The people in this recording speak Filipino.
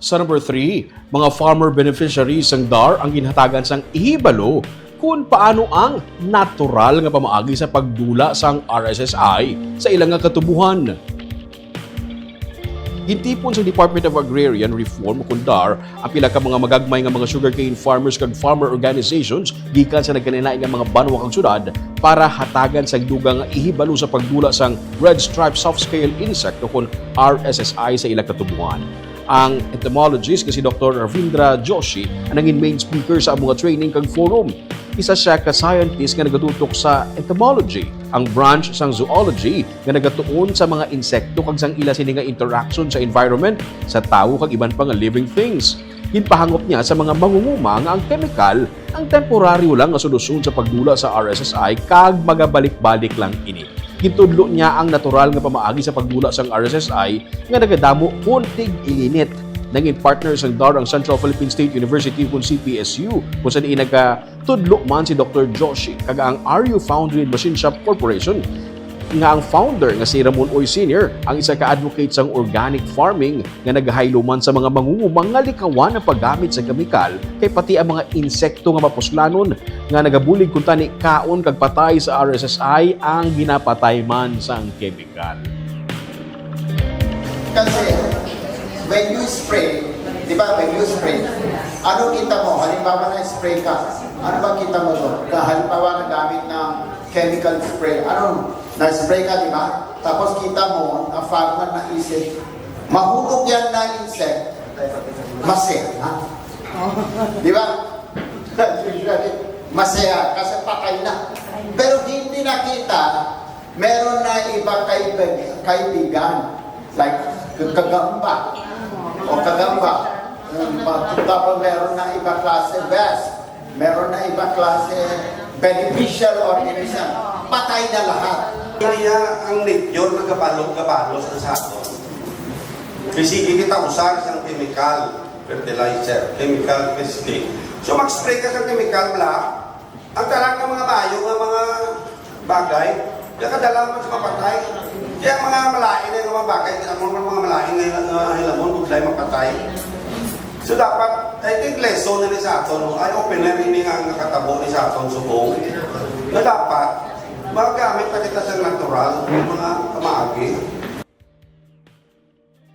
Sa number 3, mga farmer beneficiaries ng DAR ang ginhatagan sang ihibalo kung paano ang natural nga pamaagi sa pagdula sang RSSI sa ilang nga katubuhan. Gintipon sa Department of Agrarian Reform o DAR ang pila ka mga magagmay nga mga sugarcane farmers kag farmer organizations gikan sa nagkaninaing nga mga banwa kag syudad para hatagan sa dugang nga ihibalo sa pagdula sang red stripe soft scale insect o RSSI sa ilang katubuhan. Ang entomologist kasi Dr. Ravindra Joshi ang naging main speaker sa mga training kag forum. Isa siya ka scientist nga nagatutok sa entomology, ang branch sang zoology nga nagatuon sa mga insekto kag sang ila sini nga interaction sa environment sa tawo kag iban pa nga living things. Ginpahangop niya sa mga mangunguma nga ang chemical ang temporaryo lang nga solusyon sa pagdula sa RSSI kag magabalik-balik lang ini. Gitudlo niya ang natural nga pamaagi sa pagdula sang RSSI nga nagadamo kuntig ilinit. Naging partners ang DAR ang Central Philippine State University kung CPSU kung saan nagkatudlo man si Dr. Joshi kag ang RU Foundry and Machine Shop Corporation nga ang founder nga si Ramon Oy Sr. ang isa ka-advocate sang organic farming nga nagahaylo man sa mga mangungumang nga likawan ang paggamit sa kemikal kay pati ang mga insekto nga mapuslanon nga nagabulig kung tani kaon kag patay sa RSSI ang ginapatay man sang kemikal. Kasi when you spray, di ba, when you spray, ano kita mo? Halimbawa na spray ka, ano ba kita mo doon? Halimbawa na gamit ng chemical spray, ano? Na-spray ka, di ba? Tapos kita mo, na farmer na isip, mahulog yan na insect, masaya, ha? Di ba? Masaya, kasi patay na. Pero hindi nakita, meron na iba kaibigan, like kagamba, o kagamba. Tapos meron na iba klase best, meron na iba klase beneficial organism. Patay na lahat. Kaya ang nature nagabalot-gabalos na sa ato. Kasi kita usar sa chemical fertilizer, chemical pesticide. So mag-spray ka sa chemical wala, ang talang ng mga bayo ng mga bagay, kaya kadala mo sa mapatay. Kaya ang mga malain na mga bagay, ang mga malain na hilamon, kung sila mapatay. So dapat, I think lesson na ni sa ato, no? Ay opener ini nga nakatabo ni sa aton subong, na dapat, magamit na kita sa natural, yung mga kamaagi,